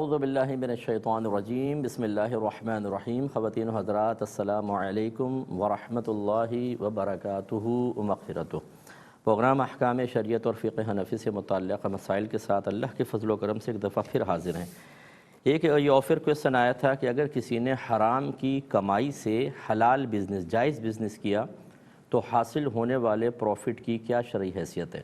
اعوذ باللہ من الشیطان الرجیم بسم اللہ الرحمن الرحیم خواتین و حضرات السلام علیکم ورحمۃ اللہ وبرکاتہ ومغفرتہ۔ پروگرام احکام شریعت اور فقہ حنفی سے متعلقہ مسائل کے ساتھ اللہ کے فضل و کرم سے ایک دفعہ پھر حاضر ہیں۔ ایک یہ آفر کویسچن آیا تھا کہ اگر کسی نے حرام کی کمائی سے حلال بزنس جائز بزنس کیا تو حاصل ہونے والے پروفٹ کی کیا شرعی حیثیت ہے؟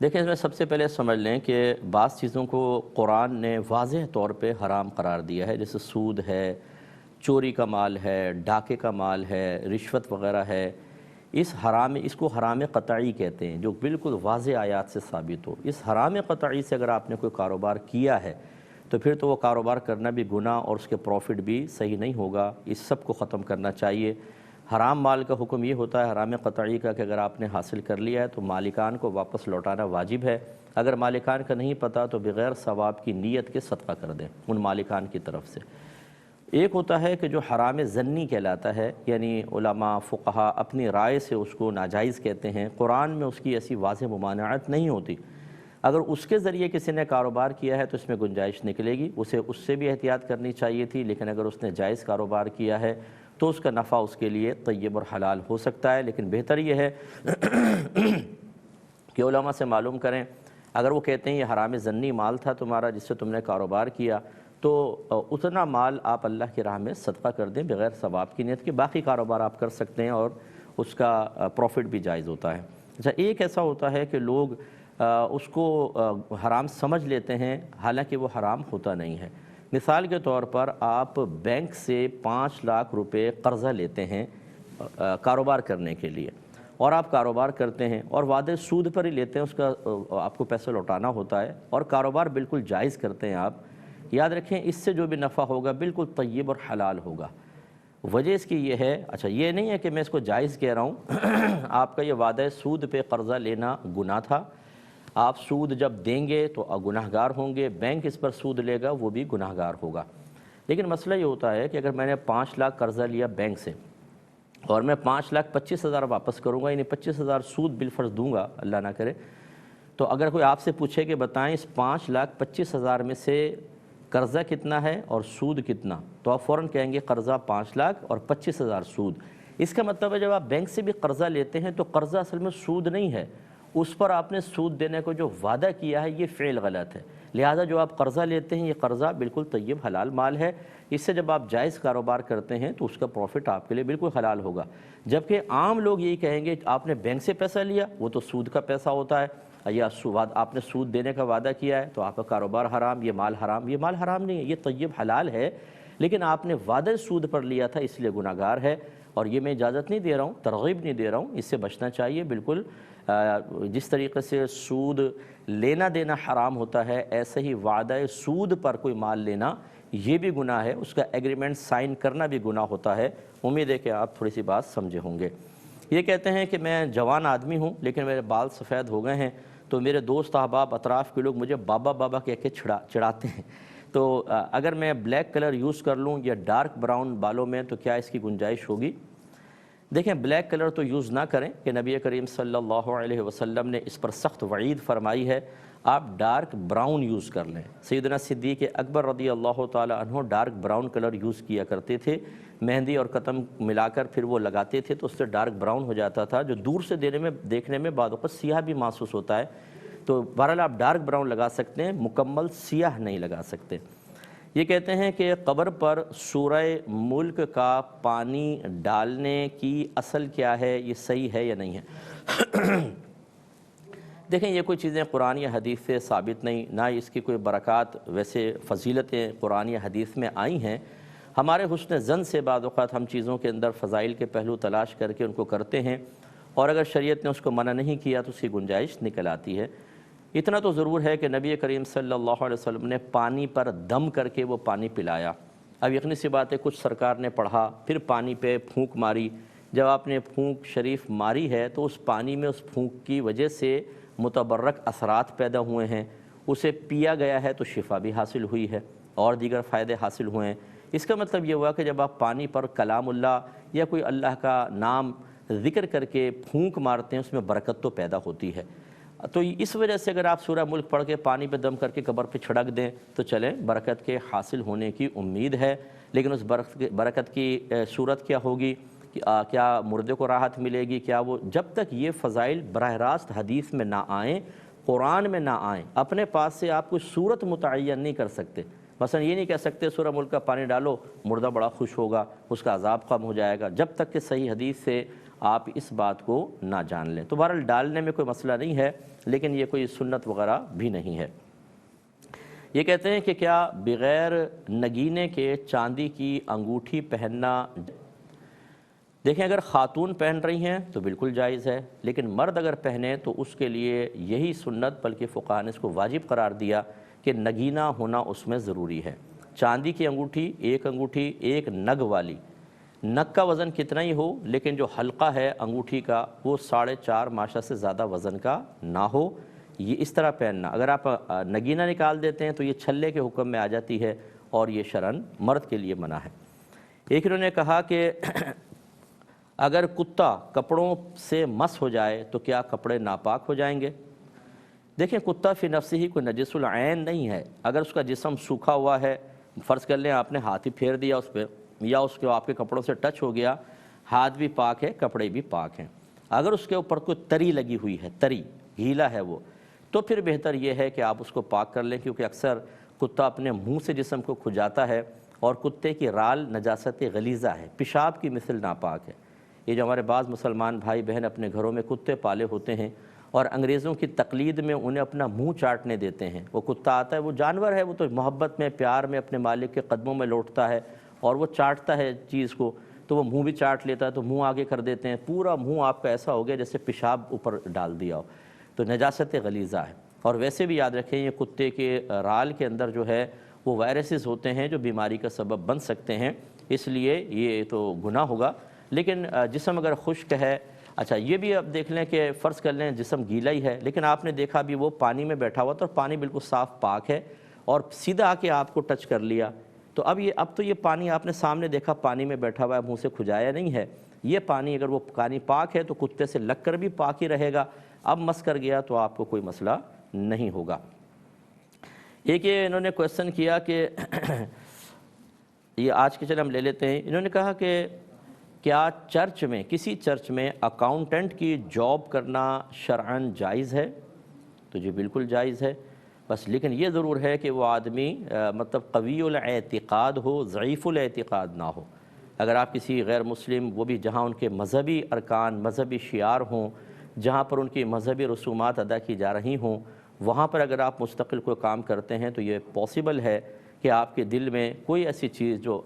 دیکھیں، اس میں سب سے پہلے سمجھ لیں کہ بعض چیزوں کو قرآن نے واضح طور پہ حرام قرار دیا ہے، جیسے سود ہے، چوری کا مال ہے، ڈاکے کا مال ہے، رشوت وغیرہ ہے۔ اس کو حرام قطعی کہتے ہیں، جو بالکل واضح آیات سے ثابت ہو۔ اس حرام قطعی سے اگر آپ نے کوئی کاروبار کیا ہے تو پھر تو وہ کاروبار کرنا بھی گناہ اور اس کے پروفٹ بھی صحیح نہیں ہوگا۔ اس سب کو ختم کرنا چاہیے۔ حرام مال کا حکم یہ ہوتا ہے حرام قطعی کا کہ اگر آپ نے حاصل کر لیا ہے تو مالکان کو واپس لوٹانا واجب ہے۔ اگر مالکان کا نہیں پتہ تو بغیر ثواب کی نیت کے صدقہ کر دیں ان مالکان کی طرف سے۔ ایک ہوتا ہے کہ جو حرام ظنی کہلاتا ہے، یعنی علماء فقہا اپنی رائے سے اس کو ناجائز کہتے ہیں۔ قرآن میں اس کی ایسی واضح ممانعت نہیں ہوتی۔ اگر اس کے ذریعے کسی نے کاروبار کیا ہے تو اس میں گنجائش نکلے گی، اسے اس سے بھی احتیاط کرنی چاہیے تھی، لیکن اگر اس نے جائز کاروبار کیا ہے تو اس کا نفع اس کے لیے طیب اور حلال ہو سکتا ہے۔ لیکن بہتر یہ ہے کہ علماء سے معلوم کریں، اگر وہ کہتے ہیں یہ حرام ظنی مال تھا تمہارا جس سے تم نے کاروبار کیا، تو اتنا مال آپ اللہ کی راہ میں صدقہ کر دیں بغیر ثواب کی نیت کے۔ باقی کاروبار آپ کر سکتے ہیں اور اس کا پروفٹ بھی جائز ہوتا ہے۔ اچھا، ایک ایسا ہوتا ہے کہ لوگ اس کو حرام سمجھ لیتے ہیں، حالانکہ وہ حرام ہوتا نہیں ہے۔ مثال کے طور پر آپ بینک سے 5 لاکھ روپے قرضہ لیتے ہیں کاروبار کرنے کے لیے، اور آپ کاروبار کرتے ہیں اور وعدے سود پر ہی لیتے ہیں، اس کا آپ کو پیسہ لوٹانا ہوتا ہے، اور کاروبار بالکل جائز کرتے ہیں آپ۔ یاد رکھیں، اس سے جو بھی نفع ہوگا بالکل طیب اور حلال ہوگا۔ وجہ اس کی یہ ہے، اچھا یہ نہیں ہے کہ میں اس کو جائز کہہ رہا ہوں، آپ کا یہ وعدہ سود پہ قرضہ لینا گناہ تھا، آپ سود جب دیں گے تو گناہگار ہوں گے، بینک اس پر سود لے گا وہ بھی گناہگار ہوگا۔ لیکن مسئلہ یہ ہوتا ہے کہ اگر میں نے 5 لاکھ قرضہ لیا بینک سے اور میں 5,25,000 واپس کروں گا، یعنی 25,000 سود بالفرض دوں گا، اللہ نہ کرے، تو اگر کوئی آپ سے پوچھے کہ بتائیں اس 5,25,000 میں سے قرضہ کتنا ہے اور سود کتنا، تو آپ فوراً کہیں گے قرضہ 5 لاکھ اور 25,000 سود۔ اس کا مطلب ہے جب آپ بینک سے بھی قرضہ لیتے ہیں تو قرضہ اصل میں سود نہیں ہے، اس پر آپ نے سود دینے کو جو وعدہ کیا ہے یہ فعل غلط ہے۔ لہذا جو آپ قرضہ لیتے ہیں یہ قرضہ بالکل طیب حلال مال ہے، اس سے جب آپ جائز کاروبار کرتے ہیں تو اس کا پروفٹ آپ کے لیے بالکل حلال ہوگا۔ جبکہ عام لوگ یہی کہیں گے آپ نے بینک سے پیسہ لیا وہ تو سود کا پیسہ ہوتا ہے، یا آپ نے سود دینے کا وعدہ کیا ہے تو آپ کا کاروبار حرام، یہ مال حرام۔ یہ مال حرام نہیں ہے، یہ طیب حلال ہے، لیکن آپ نے وعدہ سود پر لیا تھا اس لیے گناہگار ہے۔ اور یہ میں اجازت نہیں دے رہا ہوں، ترغیب نہیں دے رہا ہوں، اس سے بچنا چاہیے بالکل۔ جس طریقے سے سود لینا دینا حرام ہوتا ہے، ایسے ہی وعدہ سود پر کوئی مال لینا یہ بھی گناہ ہے، اس کا ایگریمنٹ سائن کرنا بھی گناہ ہوتا ہے۔ امید ہے کہ آپ تھوڑی سی بات سمجھے ہوں گے۔ یہ کہتے ہیں کہ میں جوان آدمی ہوں لیکن میرے بال سفید ہو گئے ہیں، تو میرے دوست احباب اطراف کے لوگ مجھے بابا بابا کہہ کے چڑھاتے ہیں، تو اگر میں بلیک کلر یوز کر لوں یا ڈارک براؤن بالوں میں تو کیا اس کی گنجائش ہوگی؟ دیکھیں، بلیک کلر تو یوز نہ کریں کہ نبی کریم صلی اللہ علیہ وسلم نے اس پر سخت وعید فرمائی ہے۔ آپ ڈارک براؤن یوز کر لیں۔ سیدنا صدیق اکبر رضی اللہ تعالی عنہ ڈارک براؤن کلر یوز کیا کرتے تھے، مہندی اور قطن ملا کر پھر وہ لگاتے تھے تو اس سے ڈارک براؤن ہو جاتا تھا، جو دور سے دیکھنے میں بعض اوقات سیاہ بھی محسوس ہوتا ہے۔ تو بہرحال آپ ڈارک براؤن لگا سکتے ہیں، مکمل سیاہ نہیں لگا سکتے۔ یہ کہتے ہیں کہ قبر پر سورہ ملک کا پانی ڈالنے کی اصل کیا ہے، یہ صحیح ہے یا نہیں ہے؟ دیکھیں، یہ کوئی چیزیں قرآن یا حدیث سے ثابت نہیں، نہ اس کی کوئی برکات ویسے فضیلتیں قرآن یا حدیث میں آئی ہیں۔ ہمارے حسن ظن سے بعض اوقات ہم چیزوں کے اندر فضائل کے پہلو تلاش کر کے ان کو کرتے ہیں، اور اگر شریعت نے اس کو منع نہیں کیا تو اس کی گنجائش نکل آتی ہے۔ اتنا تو ضرور ہے کہ نبی کریم صلی اللہ علیہ وسلم نے پانی پر دم کر کے وہ پانی پلایا۔ اب یقینی سی بات ہے کچھ سرکار نے پڑھا، پھر پانی پہ پھونک ماری۔ جب آپ نے پھونک شریف ماری ہے تو اس پانی میں اس پھونک کی وجہ سے متبرک اثرات پیدا ہوئے ہیں، اسے پیا گیا ہے تو شفا بھی حاصل ہوئی ہے اور دیگر فائدے حاصل ہوئے ہیں۔ اس کا مطلب یہ ہوا کہ جب آپ پانی پر کلام اللہ یا کوئی اللہ کا نام ذکر کر کے پھونک مارتے ہیں اس میں برکت تو پیدا ہوتی ہے۔ تو اس وجہ سے اگر آپ سورہ ملک پڑھ کے پانی پہ دم کر کے قبر پہ چھڑک دیں تو چلیں برکت کے حاصل ہونے کی امید ہے، لیکن اس برکت کی صورت کیا ہوگی؟ کیا مردے کو راحت ملے گی؟ کیا وہ جب تک یہ فضائل براہ راست حدیث میں نہ آئیں، قرآن میں نہ آئیں، اپنے پاس سے آپ کوئی صورت متعین نہیں کر سکتے۔ مثلا یہ نہیں کہہ سکتے سورہ ملک کا پانی ڈالو مردہ بڑا خوش ہوگا، اس کا عذاب کم ہو جائے گا، جب تک کہ صحیح حدیث سے آپ اس بات کو نہ جان لیں۔ تو بہرحال ڈالنے میں کوئی مسئلہ نہیں ہے، لیکن یہ کوئی سنت وغیرہ بھی نہیں ہے۔ یہ کہتے ہیں کہ کیا بغیر نگینے کے چاندی کی انگوٹھی پہننا؟ دیکھیں اگر خاتون پہن رہی ہیں تو بالکل جائز ہے، لیکن مرد اگر پہنے تو اس کے لیے یہی سنت، بلکہ فقہاء نے اس کو واجب قرار دیا کہ نگینہ ہونا اس میں ضروری ہے۔ چاندی کی انگوٹھی، ایک نگ والی، نگ کا وزن کتنا ہی ہو لیکن جو حلقہ ہے انگوٹھی کا وہ 4.5 ماشا سے زیادہ وزن کا نہ ہو، یہ اس طرح پہننا۔ اگر آپ نگینہ نکال دیتے ہیں تو یہ چھلے کے حکم میں آ جاتی ہے اور یہ شرعاً مرد کے لیے منع ہے۔ ایک انہوں نے کہا کہ اگر کتا کپڑوں سے مس ہو جائے تو کیا کپڑے ناپاک ہو جائیں گے؟ دیکھیں کتا فی نفسی ہی کوئی نجس العین نہیں ہے، اگر اس کا جسم سوکھا ہوا ہے، فرض کر لیں آپ نے ہاتھ ہی پھیر دیا اس پہ یا اس کے آپ کے کپڑوں سے ٹچ ہو گیا، ہاتھ بھی پاک ہے کپڑے بھی پاک ہیں۔ اگر اس کے اوپر کوئی تری لگی ہوئی ہے، تری گیلا ہے وہ، تو پھر بہتر یہ ہے کہ آپ اس کو پاک کر لیں، کیونکہ اکثر کتا اپنے منہ سے جسم کو کھجاتا ہے اور کتے کی رال نجاست غلیظہ ہے، پیشاب کی مثل ناپاک ہے۔ یہ جو ہمارے بعض مسلمان بھائی بہن اپنے گھروں میں کتے پالے ہوتے ہیں اور انگریزوں کی تقلید میں انہیں اپنا منہ چاٹنے دیتے ہیں، وہ کتا آتا ہے، وہ جانور ہے، وہ تو محبت میں پیار میں اپنے مالک کے قدموں میں لوٹتا ہے اور وہ چاٹتا ہے چیز کو، تو وہ منہ بھی چاٹ لیتا ہے، تو منہ آگے کر دیتے ہیں، پورا منہ آپ کا ایسا ہو گیا جیسے پیشاب اوپر ڈال دیا ہو، تو نجاست غلیظہ ہے۔ اور ویسے بھی یاد رکھیں یہ کتے کے رال کے اندر جو ہے وہ وائرسز ہوتے ہیں جو بیماری کا سبب بن سکتے ہیں، اس لیے یہ تو گناہ ہوگا۔ لیکن جسم اگر خشک ہے، اچھا یہ بھی آپ دیکھ لیں کہ فرض کر لیں جسم گیلا ہی ہے لیکن آپ نے دیکھا بھی وہ پانی میں بیٹھا ہوا تھا اور پانی بالکل صاف پاک ہے اور سیدھا آ کے آپ کو ٹچ کر لیا، تو اب تو یہ پانی آپ نے سامنے دیکھا پانی میں بیٹھا ہوا ہے، منہ سے کھجایا نہیں ہے، یہ پانی اگر وہ پانی پاک ہے تو کتے سے لگ کر بھی پاک ہی رہے گا، اب مس کر گیا تو آپ کو کوئی مسئلہ نہیں ہوگا۔ ایک یہ انہوں نے کویسچن کیا کہ یہ آج کے چلے ہم لے لیتے ہیں، انہوں نے کہا کہ کیا چرچ میں کسی چرچ میں اکاؤنٹنٹ کی جاب کرنا شرعاً جائز ہے؟ تو جی بالکل جائز ہے، بس لیکن یہ ضرور ہے کہ وہ آدمی مطلب قوی الاعتقاد ہو، ضعیف الاعتقاد نہ ہو۔ اگر آپ کسی غیر مسلم، وہ بھی جہاں ان کے مذہبی ارکان، مذہبی شعار ہوں، جہاں پر ان کی مذہبی رسومات ادا کی جا رہی ہوں، وہاں پر اگر آپ مستقل کوئی کام کرتے ہیں تو یہ پاسبل ہے کہ آپ کے دل میں کوئی ایسی چیز جو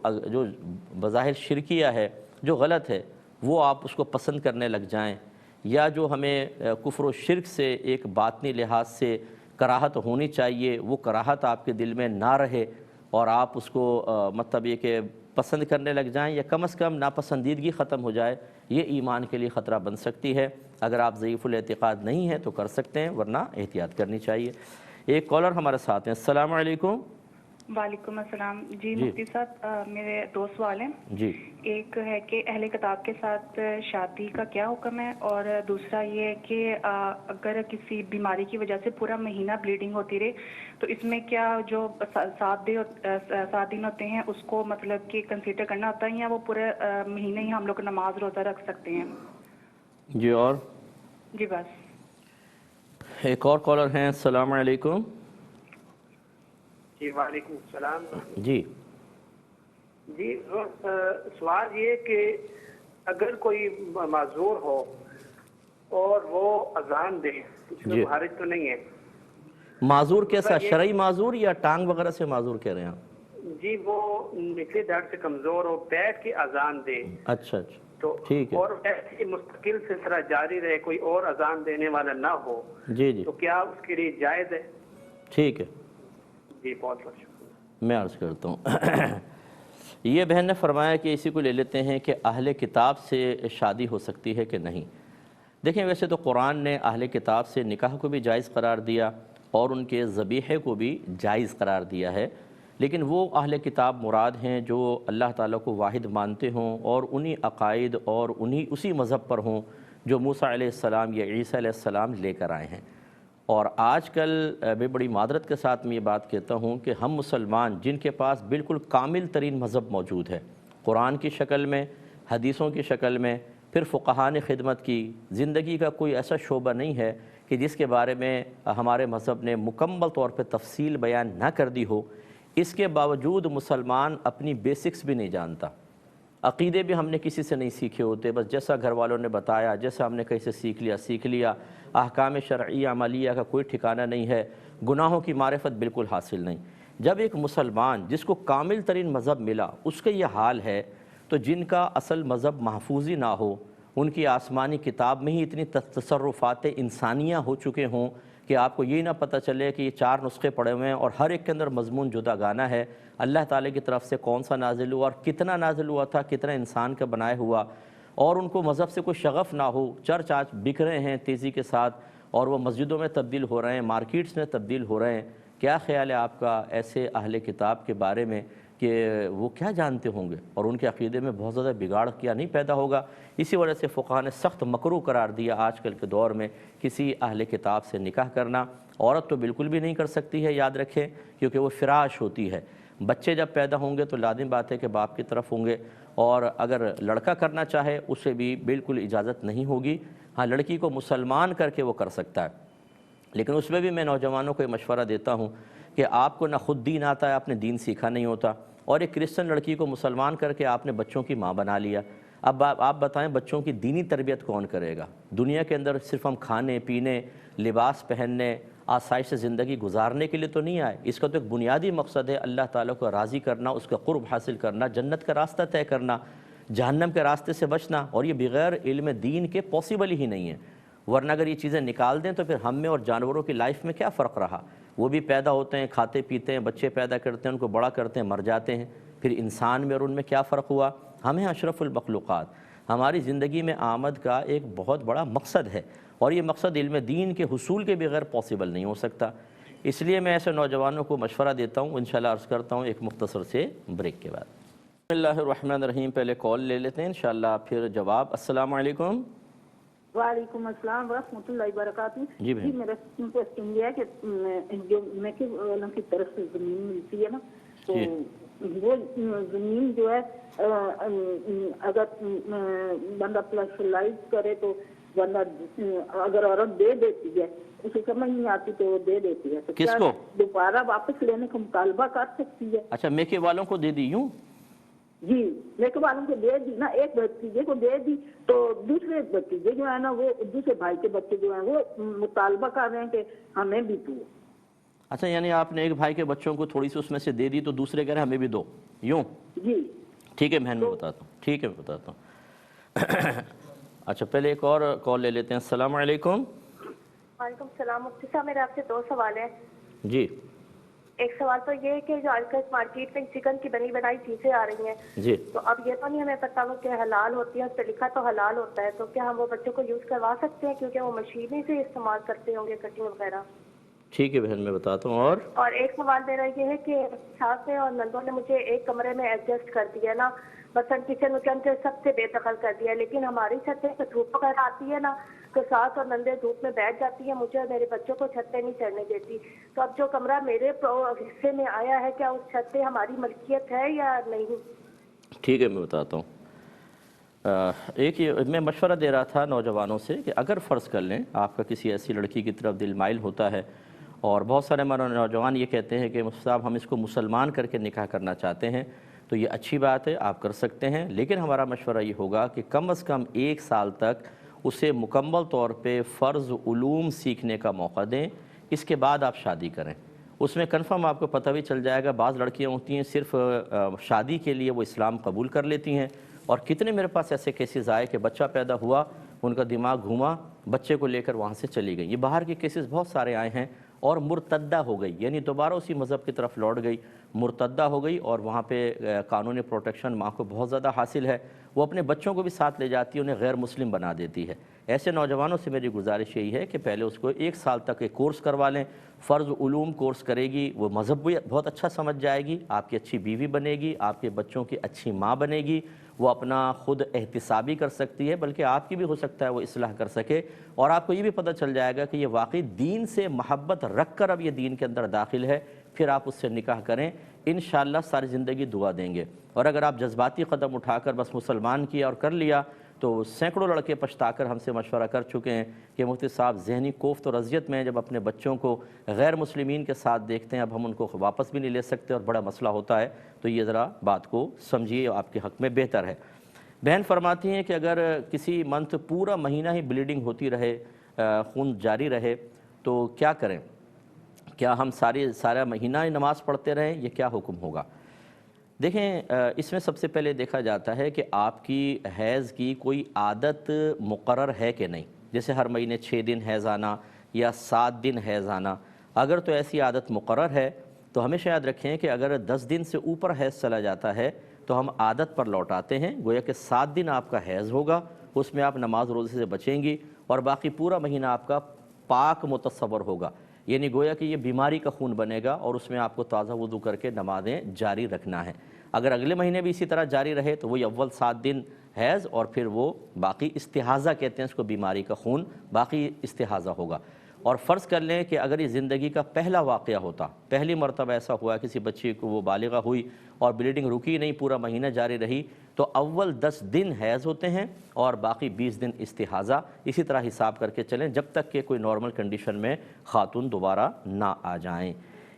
بظاہر شرکیہ ہے، جو غلط ہے، وہ آپ اس کو پسند کرنے لگ جائیں، یا جو ہمیں کفر و شرک سے ایک باطنی لحاظ سے کراہت ہونی چاہیے وہ کراہت آپ کے دل میں نہ رہے اور آپ اس کو مطلب یہ کہ پسند کرنے لگ جائیں یا کم از کم ناپسندیدگی ختم ہو جائے، یہ ایمان کے لیے خطرہ بن سکتی ہے۔ اگر آپ ضعیف الاعتقاد نہیں ہیں تو کر سکتے ہیں، ورنہ احتیاط کرنی چاہیے۔ ایک کالر ہمارے ساتھ ہیں، السلام علیکم۔ وعلیکم السلام جی مفتی صاحب، میرے دو سوال ہیں جی۔ ایک ہے کہ اہل کتاب کے ساتھ شادی کا کیا حکم ہے، اور دوسرا یہ ہے کہ اگر کسی بیماری کی وجہ سے پورا مہینہ بلیڈنگ ہوتی رہے تو اس میں کیا جو 7 دن ہوتے ہیں اس کو مطلب کہ کنسیڈر کرنا ہوتا ہے یا وہ پورے مہینے ہی ہم لوگ نماز روزہ رکھ سکتے ہیں؟ جی اور جی بس۔ ایک اور کالر ہیں، السلام علیکم۔ جی وعلیکم السلام۔ جی جی سوال یہ کہ اگر کوئی معذور ہو اور وہ اذان دے، اس میں حرج تو نہیں ہے؟ معذور کیسا، شرعی معذور یا ٹانگ وغیرہ سے معذور کہہ رہے ہیں آپ؟ جی وہ نچلے دھڑ سے کمزور ہو، بیٹھ کے اذان دے، اچھا اچھا تو ٹھیک ہے، اور ایسی مستقل سلسلہ جاری رہے، کوئی اور اذان دینے والا نہ ہو، جی جی تو کیا اس کے لیے جائز ہے؟ ٹھیک ہے، جی بہت بہت شکریہ۔ میں عرض کرتا ہوں۔ یہ بہن نے فرمایا کہ اسی کو لے لیتے ہیں کہ اہل کتاب سے شادی ہو سکتی ہے کہ نہیں۔ دیکھیں ویسے تو قرآن نے اہل کتاب سے نکاح کو بھی جائز قرار دیا اور ان کے ذبیحے کو بھی جائز قرار دیا ہے، لیکن وہ اہل کتاب مراد ہیں جو اللہ تعالیٰ کو واحد مانتے ہوں اور انہی عقائد اور اسی مذہب پر ہوں جو موسیٰ علیہ السلام یا عیسیٰ علیہ السلام لے کر آئے ہیں۔ اور آج کل میں بڑی معذرت کے ساتھ میں یہ بات کہتا ہوں کہ ہم مسلمان جن کے پاس بالکل کامل ترین مذہب موجود ہے، قرآن کی شکل میں، حدیثوں کی شکل میں، پھر فقہاء نے خدمت کی، زندگی کا کوئی ایسا شعبہ نہیں ہے کہ جس کے بارے میں ہمارے مذہب نے مکمل طور پہ تفصیل بیان نہ کر دی ہو، اس کے باوجود مسلمان اپنی بیسکس بھی نہیں جانتا۔ عقیدے بھی ہم نے کسی سے نہیں سیکھے ہوتے، بس جیسا گھر والوں نے بتایا، جیسا ہم نے کہیں سے سیکھ لیا۔ احکام شرعی عملیہ کا کوئی ٹھکانہ نہیں ہے، گناہوں کی معرفت بالکل حاصل نہیں۔ جب ایک مسلمان جس کو کامل ترین مذہب ملا اس کا یہ حال ہے، تو جن کا اصل مذہب محفوظ ہی نہ ہو، ان کی آسمانی کتاب میں ہی اتنی تصرفات انسانیہ ہو چکے ہوں کہ آپ کو یہ نہ پتہ چلے کہ یہ 4 نسخے پڑے ہوئے ہیں اور ہر ایک کے اندر مضمون جدا گانا ہے، اللہ تعالیٰ کی طرف سے کون سا نازل ہوا اور کتنا نازل ہوا تھا، کتنا انسان کا بنایا ہوا، اور ان کو مذہب سے کوئی شغف نہ ہو۔ چرچ آج بک رہے ہیں تیزی کے ساتھ، اور وہ مسجدوں میں تبدیل ہو رہے ہیں، مارکیٹس میں تبدیل ہو رہے ہیں۔ کیا خیال ہے آپ کا ایسے اہل کتاب کے بارے میں کہ وہ کیا جانتے ہوں گے اور ان کے عقیدے میں بہت زیادہ بگاڑ کیا نہیں پیدا ہوگا؟ اسی وجہ سے فقہاء نے سخت مکروہ قرار دیا آج کل کے دور میں کسی اہل کتاب سے نکاح کرنا۔ عورت تو بالکل بھی نہیں کر سکتی ہے، یاد رکھیں، کیونکہ وہ فراش ہوتی ہے۔ بچے جب پیدا ہوں گے تو لازم بات ہے کہ باپ کی طرف ہوں گے، اور اگر لڑکا کرنا چاہے اسے بھی بالکل اجازت نہیں ہوگی۔ ہاں، لڑکی کو مسلمان کر کے وہ کر سکتا ہے، لیکن اس میں بھی میں نوجوانوں کو یہ مشورہ دیتا ہوں کہ آپ کو نہ خود دین آتا ہے، آپ نے دین سیکھا نہیں ہوتا، اور ایک کرسچن لڑکی کو مسلمان کر کے آپ نے بچوں کی ماں بنا لیا۔ اب آپ بتائیں بچوں کی دینی تربیت کون کرے گا؟ دنیا کے اندر صرف ہم کھانے پینے، لباس پہننے، آسائش سے زندگی گزارنے کے لیے تو نہیں آئے۔ اس کا تو ایک بنیادی مقصد ہے اللہ تعالیٰ کو راضی کرنا، اس کا قرب حاصل کرنا، جنت کا راستہ طے کرنا، جہنم کے راستے سے بچنا، اور یہ بغیر علم دین کے پاسبل ہی نہیں ہے۔ ورنہ اگر یہ چیزیں نکال دیں تو پھر ہم میں اور جانوروں کی لائف میں کیا فرق رہا؟ وہ بھی پیدا ہوتے ہیں، کھاتے پیتے ہیں، بچے پیدا کرتے ہیں، ان کو بڑا کرتے ہیں، مر جاتے ہیں، پھر انسان میں اور ان میں کیا فرق ہوا؟ ہمیں اشرف المخلوقات، ہماری زندگی میں آمد کا ایک بہت بڑا مقصد ہے، اور یہ مقصد علم دین کے حصول کے بغیر پاسبل نہیں ہو سکتا۔ اس لیے میں ایسے نوجوانوں کو مشورہ دیتا ہوں، انشاءاللہ عرض کرتا ہوں ایک مختصر سے بریک کے بعد۔ بسم اللہ الرحمن الرحیم۔ پہلے کال لے لیتے ہیں، انشاءاللہ پھر جواب۔ السلام علیکم۔ وعلیکم السلام ورحمۃ اللہ وبرکاتہ۔ جی بھائی، میرا کوشچن یہ ہے کہ جو میکے والوں کی طرف سے زمین ملتی ہے نا، تو وہ زمین جو ہے اگر بندہ پلشلائز کرے تو بندہ، اگر عورت دے دیتی ہے، اسے سمجھ نہیں آتی تو وہ دے دیتی ہے، تو کس کیا کو دوبارہ واپس لینے کا مطالبہ کر سکتی ہے؟ اچھا، میکے والوں کو دے دی یوں؟ جی، میکے والوں کو دے دی نا، ایک بھتیجے کو دے دی، تو دوسرے بھتیجے جو ہے نا، وہ دوسرے بھائی کے بچے جو ہیں وہ مطالبہ کر رہے ہیں کہ ہمیں بھی دو۔ اچھا، یعنی آپ نے ایک بھائی کے بچوں کو تھوڑی سی اس میں سے دے دی تو دوسرے کہہ رہے ہیں ہمیں بھی دو، یوں؟ جی ٹھیک ہے، میں بتاتا ہوں، ٹھیک ہے میں بتاتا ہوں۔ اچھا، پہلے ایک اور کال لے لیتے ہیں۔ السلام علیکم۔ وعلیکم السلام۔ مفتی صاحب، میرے آپ سے 2 سوال ہیں۔ جی ایک سوال تو یہ ہے کہ جو آج کل مارکیٹ میں چکن کی بنی بنائی چیزیں آ رہی ہیں، جی، تو اب یہ تو نہیں ہمیں پتہ وہ کہ حلال ہوتی ہے، اس پہ لکھا تو حلال ہوتا ہے، تو کیا ہم وہ بچوں کو یوز کروا سکتے ہیں کیونکہ وہ مشین ہی سے استعمال کرتے ہوں گے کٹنگ وغیرہ؟ ٹھیک ہے بہن، میں بتاتا ہوں۔ اور ایک سوال میرا یہ ہے کہ ساس نے اور نندوں نے مجھے ایک کمرے میں ایڈجسٹ کر دیا نا، مثلاً کچن وچن سے سب سے بے دخل کر دیا، لیکن ہماری چھت سے دھوپ وغیرہ آتی ہے نا، تو ساس اور نندے دھوپ میں بیٹھ جاتی ہیں، مجھے اور میرے بچوں کو چھت پہ نہیں چڑھنے دیتی۔ تو اب جو کمرہ میرے حصے میں آیا ہے، کیا اس چھت پہ ہماری ملکیت ہے یا نہیں؟ ٹھیک ہے میں بتاتا ہوں۔ ایک میں مشورہ دے رہا تھا نوجوانوں سے کہ اگر فرض کر لیں آپ کا کسی ایسی لڑکی کی طرف دل مائل ہوتا ہے، اور بہت سارے ہمارے نوجوان یہ کہتے ہیں کہ مفتی صاحب ہم اس کو مسلمان کر کے نکاح کرنا چاہتے ہیں، تو یہ اچھی بات ہے، آپ کر سکتے ہیں، لیکن ہمارا مشورہ یہ ہوگا کہ کم از کم 1 سال تک اسے مکمل طور پہ فرض علوم سیکھنے کا موقع دیں، اس کے بعد آپ شادی کریں۔ اس میں کنفرم آپ کو پتہ بھی چل جائے گا، بعض لڑکیاں ہوتی ہیں صرف شادی کے لیے وہ اسلام قبول کر لیتی ہیں، اور کتنے میرے پاس ایسے کیسز آئے کہ بچہ پیدا ہوا، ان کا دماغ گھوما، بچے کو لے کر وہاں سے چلی گئی۔ یہ باہر کے کیسز بہت سارے آئے ہیں، اور مرتدہ ہو گئی، یعنی دوبارہ اسی مذہب کی طرف لوٹ گئی، مرتدہ ہو گئی، اور وہاں پہ قانونی پروٹیکشن ماں کو بہت زیادہ حاصل ہے، وہ اپنے بچوں کو بھی ساتھ لے جاتی ہے، انہیں غیر مسلم بنا دیتی ہے۔ ایسے نوجوانوں سے میری گزارش یہی ہے کہ پہلے اس کو 1 سال تک ایک کورس کروا لیں، فرض علوم کورس کرے گی، وہ مذہب بھی بہت اچھا سمجھ جائے گی، آپ کی اچھی بیوی بنے گی، آپ کے بچوں کی اچھی ماں بنے گی، وہ اپنا خود احتسابی کر سکتی ہے، بلکہ آپ کی بھی ہو سکتا ہے وہ اصلاح کر سکے، اور آپ کو یہ بھی پتہ چل جائے گا کہ یہ واقعی دین سے محبت رکھ کر اب یہ دین کے اندر داخل ہے، پھر آپ اس سے نکاح کریں، انشاءاللہ ساری زندگی دعا دیں گے۔ اور اگر آپ جذباتی قدم اٹھا کر بس مسلمان کیا اور کر لیا، تو سینکڑوں لڑکے پچھتا کر ہم سے مشورہ کر چکے ہیں کہ مفتی صاحب ذہنی کوفت اور اذیت میں جب اپنے بچوں کو غیر مسلمین کے ساتھ دیکھتے ہیں، اب ہم ان کو واپس بھی نہیں لے سکتے اور بڑا مسئلہ ہوتا ہے، تو یہ ذرا بات کو سمجھیے، آپ کے حق میں بہتر ہے۔ بہن فرماتی ہیں کہ اگر کسی منتھ پورا مہینہ ہی بلیڈنگ ہوتی رہے، خون جاری رہے، تو کیا کریں؟ کیا ہم سارا مہینہ ہی نماز پڑھتے رہیں؟ یہ کیا حکم ہوگا؟ دیکھیں، اس میں سب سے پہلے دیکھا جاتا ہے کہ آپ کی حیض کی کوئی عادت مقرر ہے کہ نہیں، جیسے ہر مہینے 6 دن حیض آنا یا 7 دن حیض آنا۔ اگر تو ایسی عادت مقرر ہے تو ہمیشہ یاد رکھیں کہ اگر 10 دن سے اوپر حیض چلا جاتا ہے تو ہم عادت پر لوٹ آتے ہیں، گویا کہ 7 دن آپ کا حیض ہوگا، اس میں آپ نماز روزے سے بچیں گی، اور باقی پورا مہینہ آپ کا پاک متصور ہوگا، یعنی گویا کہ یہ بیماری کا خون بنے گا، اور اس میں آپ کو تازہ وضو کر کے نمازیں جاری رکھنا ہے۔ اگر اگلے مہینے بھی اسی طرح جاری رہے تو وہی اول 7 دن حیض، اور پھر وہ باقی استحاضہ کہتے ہیں اس کو، بیماری کا خون، باقی استحاضہ ہوگا۔ اور فرض کر لیں کہ اگر یہ زندگی کا پہلا واقعہ ہوتا، پہلی مرتبہ ایسا ہوا کسی بچی کو، وہ بالغہ ہوئی اور بلیڈنگ رکی نہیں، پورا مہینہ جاری رہی، تو اول 10 دن حیض ہوتے ہیں اور باقی 20 دن استحاضہ، اسی طرح حساب کر کے چلیں جب تک کہ کوئی نارمل کنڈیشن میں خاتون دوبارہ نہ آ جائیں۔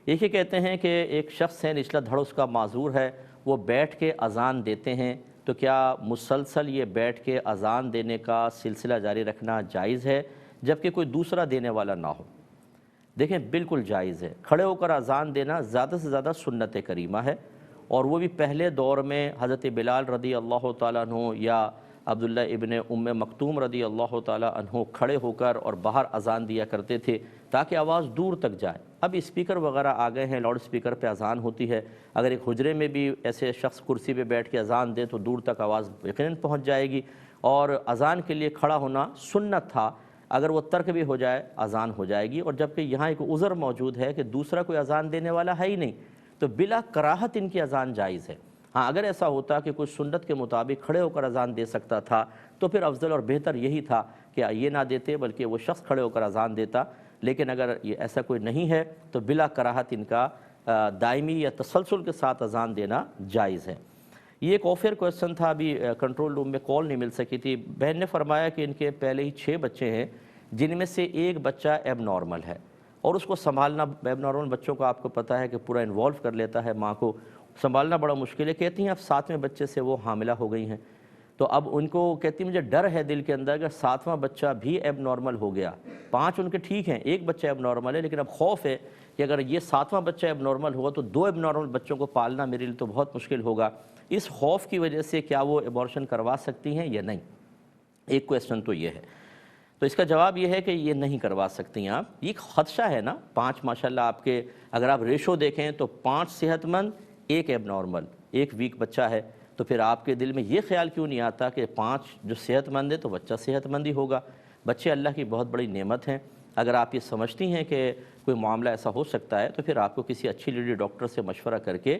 یہ کہتے ہیں کہ ایک شخص ہے، نچلا دھڑ اس کا معذور ہے، وہ بیٹھ کے اذان دیتے ہیں، تو کیا مسلسل یہ بیٹھ کے اذان دینے کا سلسلہ جاری رکھنا جائز ہے جبکہ کوئی دوسرا دینے والا نہ ہو؟ دیکھیں، بالکل جائز ہے۔ کھڑے ہو کر اذان دینا زیادہ سے زیادہ سنت کریمہ ہے، اور وہ بھی پہلے دور میں حضرت بلال رضی اللہ تعالیٰ عنہ یا عبداللہ ابن ام مکتوم رضی اللہ تعالیٰ عنہ کھڑے ہو کر اور باہر اذان دیا کرتے تھے تاکہ آواز دور تک جائے۔ اب اسپیکر وغیرہ آ گئے ہیں، لاؤڈ اسپیکر پہ اذان ہوتی ہے، اگر ایک حجرے میں بھی ایسے شخص کرسی پہ بیٹھ کے اذان دے تو دور تک آواز یقیناً پہنچ جائے گی، اور اذان کے لیے کھڑا ہونا سنت تھا، اگر وہ ترک بھی ہو جائے اذان ہو جائے گی۔ اور جبکہ یہاں ایک عذر موجود ہے کہ دوسرا کوئی اذان دینے والا ہے ہی نہیں، تو بلا کراہت ان کی اذان جائز ہے۔ ہاں، اگر ایسا ہوتا کہ کچھ سنت کے مطابق کھڑے ہو کر اذان دے سکتا تھا تو پھر افضل اور بہتر یہی تھا کہ یہ نہ دیتے بلکہ وہ شخص کھڑے ہو کر اذان دیتا، لیکن اگر یہ ایسا کوئی نہیں ہے تو بلا کراہت ان کا دائمی یا تسلسل کے ساتھ اذان دینا جائز ہے۔ یہ ایک آفر کویسچن تھا، ابھی کنٹرول روم میں کال نہیں مل سکی تھی۔ بہن نے فرمایا کہ ان کے پہلے ہی 6 بچے ہیں جن میں سے ایک بچہ ایب نارمل ہے، اور اس کو سنبھالنا، ایب نارمل بچوں کو آپ کو پتہ ہے کہ پورا انوالو کر لیتا ہے، ماں کو سنبھالنا بڑا مشکل ہے۔ کہتی ہیں اب 7ویں بچے سے وہ حاملہ ہو گئی ہیں، تو اب ان کو کہتی مجھے ڈر ہے دل کے اندر کہ 7واں بچہ بھی ایب نارمل ہو گیا، 5 ان کے ٹھیک ہیں، ایک بچہ ایب نارمل ہے، لیکن اب خوف ہے کہ اگر یہ 7واں بچہ ایب نارمل ہوا تو 2 ایب نارمل بچوں کو پالنا میرے لیے تو بہت مشکل ہوگا۔ اس خوف کی وجہ سے کیا وہ ایبارشن کروا سکتی ہیں یا نہیں؟ ایک کویسچن تو یہ ہے، تو اس کا جواب یہ ہے کہ یہ نہیں کروا سکتی آپ۔ یہ خدشہ ہے نا، 5 ماشاءاللہ آپ کے، اگر آپ ریشو دیکھیں تو 5 صحت مند، 1 ایب نارمل، 1 ویک بچہ ہے، تو پھر آپ کے دل میں یہ خیال کیوں نہیں آتا کہ 5 جو صحت مند ہے تو بچہ صحت مند ہی ہوگا؟ بچے اللہ کی بہت بڑی نعمت ہیں۔ اگر آپ یہ سمجھتی ہیں کہ کوئی معاملہ ایسا ہو سکتا ہے تو پھر آپ کو کسی اچھی لیڈی ڈاکٹر سے مشورہ کر کے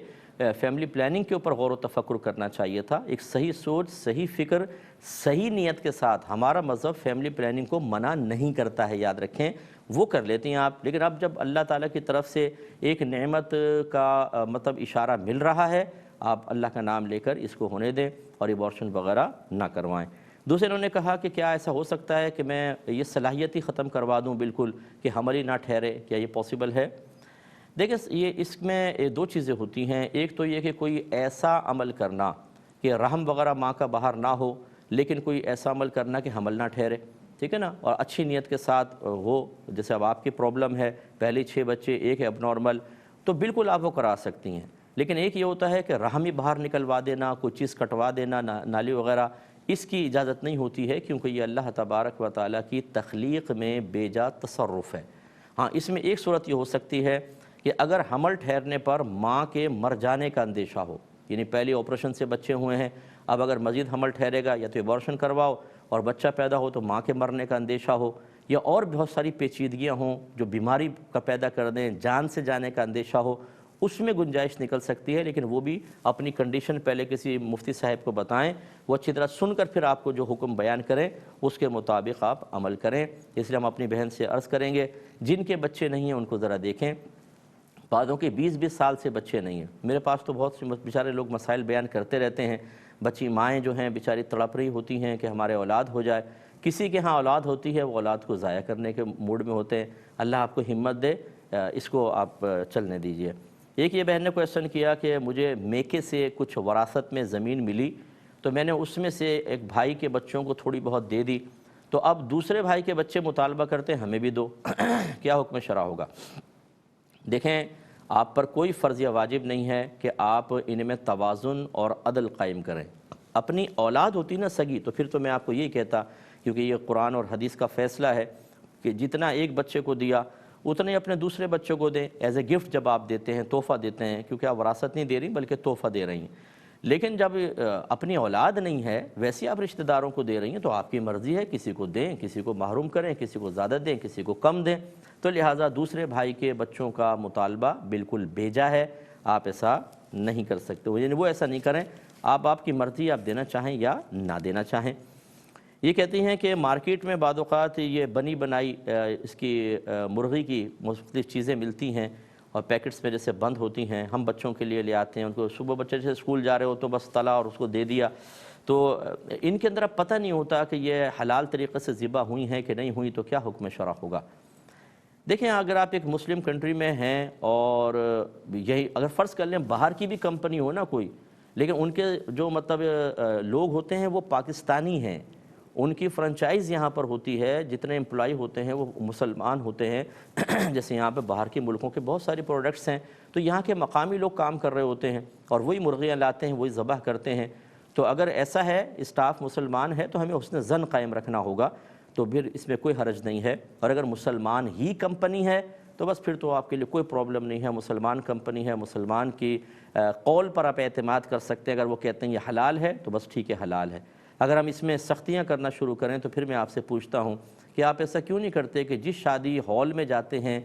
فیملی پلاننگ کے اوپر غور و تفکر کرنا چاہیے تھا۔ ایک صحیح سوچ، صحیح فکر، صحیح نیت کے ساتھ، ہمارا مذہب فیملی پلاننگ کو منع نہیں کرتا ہے، یاد رکھیں، وہ کر لیتی ہیں آپ، لیکن اب جب اللہ تعالیٰ کی طرف سے ایک نعمت کا مطلب اشارہ مل رہا ہے، آپ اللہ کا نام لے کر اس کو ہونے دیں اور ایبارشن وغیرہ نہ کروائیں۔ دوسرے انہوں نے کہا کہ کیا ایسا ہو سکتا ہے کہ میں یہ صلاحیت ہی ختم کروا دوں بالکل کہ حمل ہی نہ ٹھہرے، کیا یہ پاسبل ہے؟ دیکھیں، یہ اس میں 2 چیزیں ہوتی ہیں۔ ایک تو یہ کہ کوئی ایسا عمل کرنا کہ رحم وغیرہ ماں کا باہر نہ ہو، لیکن کوئی ایسا عمل کرنا کہ حمل نہ ٹھہرے، ٹھیک ہے نا، اور اچھی نیت کے ساتھ ہو، جیسے اب آپ کی پرابلم ہے، پہلے 6 بچے، 1 ایب نارمل، تو بالکل آپ وہ کرا سکتی ہیں۔ لیکن ایک یہ ہوتا ہے کہ رحم ہی باہر نکلوا دینا، کوئی چیز کٹوا دینا، نالی وغیرہ، اس کی اجازت نہیں ہوتی ہے، کیونکہ یہ اللہ تبارک و تعالیٰ کی تخلیق میں بے جا تصرف ہے۔ ہاں، اس میں ایک صورت یہ ہو سکتی ہے کہ اگر حمل ٹھہرنے پر ماں کے مر جانے کا اندیشہ ہو، یعنی پہلے آپریشن سے بچے ہوئے ہیں، اب اگر مزید حمل ٹھہرے گا یا تو ایبارشن کرواؤ، اور بچہ پیدا ہو تو ماں کے مرنے کا اندیشہ ہو، یا اور بہت ساری پیچیدگیاں ہوں جو بیماری کا پیدا کر دیں، جان سے جانے کا اندیشہ ہو، اس میں گنجائش نکل سکتی ہے، لیکن وہ بھی اپنی کنڈیشن پہلے کسی مفتی صاحب کو بتائیں، وہ اچھی طرح سن کر پھر آپ کو جو حکم بیان کریں اس کے مطابق آپ عمل کریں۔ اس لیے ہم اپنی بہن سے عرض کریں گے جن کے بچے نہیں ہیں ان کو ذرا دیکھیں، بعضوں کے 20-20 سال سے بچے نہیں ہیں۔ میرے پاس تو بہت سے بیچارے لوگ مسائل بیان کرتے رہتے ہیں، بچی مائیں جو ہیں بیچاری تڑپ رہی ہوتی ہیں کہ ہمارے اولاد ہو جائے، کسی کے ہاں اولاد ہوتی ہے وہ اولاد کو ضائع کرنے کے موڈ میں ہوتے ہیں۔ اللہ آپ کو ہمت دے، اس کو آپ چلنے دیجئے۔ ایک یہ بہن نے کویسچن کیا کہ مجھے میکے سے کچھ وراثت میں زمین ملی تو میں نے اس میں سے ایک بھائی کے بچوں کو تھوڑی بہت دے دی، تو اب دوسرے بھائی کے بچے مطالبہ کرتے ہیں ہمیں بھی دو، کیا حکم شرع ہوگا؟ دیکھیں، آپ پر کوئی فرض یا واجب نہیں ہے کہ آپ ان میں توازن اور عدل قائم کریں۔ اپنی اولاد ہوتی نا سگی تو پھر تو میں آپ کو یہی کہتا، کیونکہ یہ قرآن اور حدیث کا فیصلہ ہے کہ جتنا ایک بچے کو دیا اتنے ہی اپنے دوسرے بچوں کو دیں، ایز اے گفٹ جب آپ دیتے ہیں، تحفہ دیتے ہیں، کیونکہ آپ وراثت نہیں دے رہی بلکہ تحفہ دے رہی ہیں۔ لیکن جب اپنی اولاد نہیں ہے ویسے آپ رشتہ داروں کو دے رہی ہیں تو آپ کی مرضی ہے، کسی کو دیں، کسی کو محروم کریں، کسی کو زیادہ دیں، کسی کو کم دیں، تو لہٰذا دوسرے بھائی کے بچوں کا مطالبہ بالکل بیجا ہے، آپ ایسا نہیں کر سکتے، یعنی وہ ایسا نہیں کریں، آپ کی مرضی، آپ دینا چاہیں یا نہ دینا چاہیں۔ یہ کہتی ہیں کہ مارکیٹ میں بعض اوقات یہ بنی بنائی اس کی مرغی کی مختلف چیزیں ملتی ہیں اور پیکٹس میں جیسے بند ہوتی ہیں، ہم بچوں کے لیے لے آتے ہیں، ان کو صبح بچے جیسے اسکول جا رہے ہو تو بس تلا اور اس کو دے دیا، تو ان کے اندر اب پتہ نہیں ہوتا کہ یہ حلال طریقے سے ذبح ہوئی ہیں کہ نہیں ہوئی، تو کیا حکم شرع ہوگا؟ دیکھیں، اگر آپ ایک مسلم کنٹری میں ہیں اور یہی اگر فرض کر لیں باہر کی بھی کمپنی ہو نا کوئی، لیکن ان کے جو مطلب لوگ ہوتے ہیں وہ پاکستانی ہیں، ان کی فرنچائز یہاں پر ہوتی ہے، جتنے امپلائی ہوتے ہیں وہ مسلمان ہوتے ہیں، جیسے یہاں پہ باہر کے ملکوں کے بہت ساری پروڈکٹس ہیں، تو یہاں کے مقامی لوگ کام کر رہے ہوتے ہیں اور وہی مرغیاں لاتے ہیں، وہی ذبح کرتے ہیں، تو اگر ایسا ہے اسٹاف مسلمان ہے تو ہمیں حسن ظن قائم رکھنا ہوگا، تو پھر اس میں کوئی حرج نہیں ہے، اور اگر مسلمان ہی کمپنی ہے تو بس پھر تو آپ کے لیے کوئی پرابلم نہیں ہے، مسلمان کمپنی ہے، مسلمان کی قول پر آپ اعتماد کر سکتے ہیں، اگر وہ کہتے ہیں یہ حلال ہے تو بس ٹھیک ہے، حلال ہے۔ اگر ہم اس میں سختیاں کرنا شروع کریں تو پھر میں آپ سے پوچھتا ہوں کہ آپ ایسا کیوں نہیں کرتے کہ جس شادی ہال میں جاتے ہیں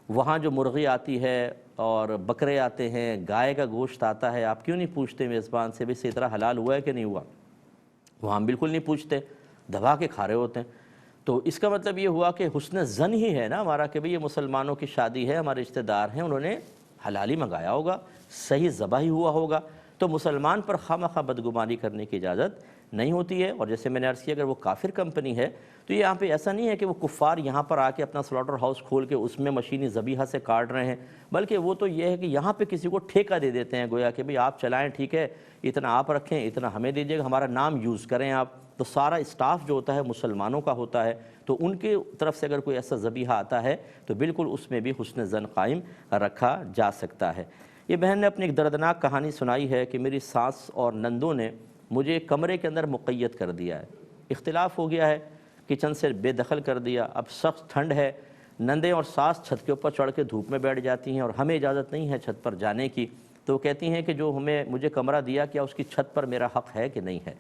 وہاں جو مرغی آتی ہے اور بکرے آتے ہیں، گائے کا گوشت آتا ہے، آپ کیوں نہیں پوچھتے میزبان سے بھی طرح حلال ہوا ہے کہ نہیں ہوا؟ وہ ہم بالکل نہیں پوچھتے، دبا کے کھا رہے ہوتے ہیں۔ تو اس کا مطلب یہ ہوا کہ حسن ظن ہی ہے نا ہمارا کہ بھئی یہ مسلمانوں کی شادی ہے، ہمارے رشتہ دار ہیں، انہوں نے حلالی منگایا ہوگا، صحیح ذبح ہی ہوا ہوگا، تو مسلمان پر خواہ بدگمانی کرنے کی اجازت نہیں ہوتی ہے۔ اور جیسے میں نے عرض کیا اگر وہ کافر کمپنی ہے تو یہ یہاں پہ ایسا نہیں ہے کہ وہ کفار یہاں پر آ کے اپنا سلاٹر ہاؤس کھول کے اس میں مشینی ذبیحہ سے کاٹ رہے ہیں، بلکہ وہ تو یہ ہے کہ یہاں پہ کسی کو ٹھیکہ دے دیتے ہیں، گویا کہ بھئی آپ چلائیں، ٹھیک ہے، اتنا آپ رکھیں، اتنا ہمیں دیجیے گا، ہمارا نام یوز کریں آپ، تو سارا اسٹاف جو ہوتا ہے مسلمانوں کا ہوتا ہے، تو ان کے طرف سے اگر کوئی ایسا ذبیحہ آتا ہے تو بالکل اس میں بھی حسن ظن قائم رکھا جا سکتا ہے۔ یہ بہن نے اپنی ایک دردناک کہانی سنائی ہے کہ میری ساس اور نندوں نے مجھے کمرے کے اندر مقید کر دیا ہے، اختلاف ہو گیا ہے، کچن سے بے دخل کر دیا، اب سخت ٹھنڈ ہے، نندیں اور ساس چھت کے اوپر چڑھ کے دھوپ میں بیٹھ جاتی ہیں اور ہمیں اجازت نہیں ہے چھت پر جانے کی، تو وہ کہتی ہیں کہ جو مجھے کمرہ دیا کیا اس کی چھت پر میرا حق ہے کہ نہیں ہے؟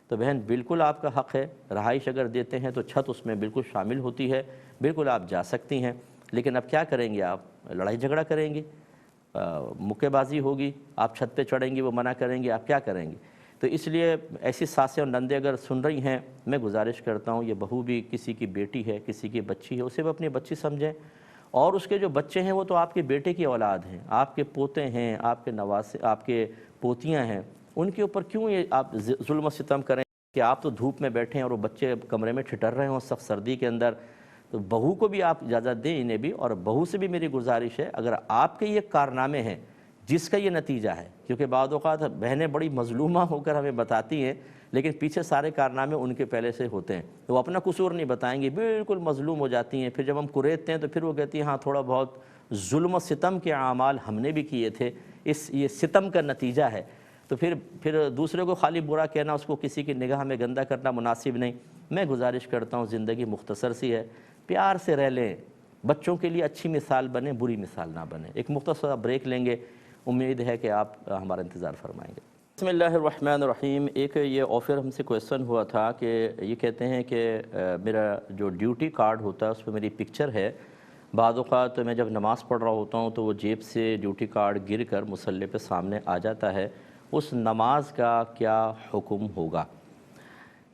تو بہن بالکل آپ کا حق ہے، رہائش اگر دیتے ہیں تو چھت اس میں بالکل شامل ہوتی ہے، بالکل آپ جا سکتی ہیں، لیکن اب کیا کریں گے آپ؟ لڑائی جھگڑا کریں گے، مکے بازی ہوگی، آپ چھت پہ چڑھیں گے، وہ منع کریں گے، آپ کیا کریں گے؟ تو اس لیے ایسی ساسیں اور نندیں اگر سن رہی ہیں، میں گزارش کرتا ہوں، یہ بہو بھی کسی کی بیٹی ہے، کسی کی بچی ہے، اسے وہ اپنی بچی سمجھیں، اور اس کے جو بچے ہیں وہ تو آپ کے بیٹے کی اولاد ہیں، آپ کے پوتے ہیں، آپ کے نواسے، آپ کے پوتیاں ہیں، ان کے اوپر کیوں یہ آپ ظلم و ستم کریں کہ آپ تو دھوپ میں بیٹھیں اور وہ بچے کمرے میں ٹھٹر رہے ہوں سخت سردی کے اندر؟ تو بہو کو بھی آپ اجازت دیں انہیں بھی، اور بہو سے بھی میری گزارش ہے اگر آپ کے یہ کارنامے ہیں جس کا یہ نتیجہ ہے، کیونکہ بعض اوقات بہنیں بڑی مظلومہ ہو کر ہمیں بتاتی ہیں لیکن پیچھے سارے کارنامے ان کے پہلے سے ہوتے ہیں، تو وہ اپنا قصور نہیں بتائیں گی، بالکل مظلوم ہو جاتی ہیں، پھر جب ہم کریدتے ہیں تو پھر وہ کہتی ہیں ہاں تھوڑا بہت ظلم و ستم کے اعمال ہم نے بھی کیے تھے، یہ ستم کا نتیجہ ہے، تو پھر دوسرے کو خالی برا کہنا، اس کو کسی کی نگاہ میں گندہ کرنا مناسب نہیں۔ میں گزارش کرتا ہوں زندگی مختصر سی ہے، پیار سے رہ لیں، بچوں کے لیے اچھی مثال بنیں، بری مثال نہ بنیں۔ ایک مختصر بریک لیں گے، امید ہے کہ آپ ہمارا انتظار فرمائیں گے۔ بسم اللہ الرحمن الرحیم. ایک یہ آفر ہم سے کویسچن ہوا تھا کہ یہ کہتے ہیں کہ میرا جو ڈیوٹی کارڈ ہوتا ہے اس پہ میری پکچر ہے. بعض اوقات میں جب نماز پڑھ رہا ہوتا ہوں تو وہ جیب سے ڈیوٹی کارڈ گر کر مصلی پہ سامنے آ جاتا ہے. اس نماز کا کیا حکم ہوگا؟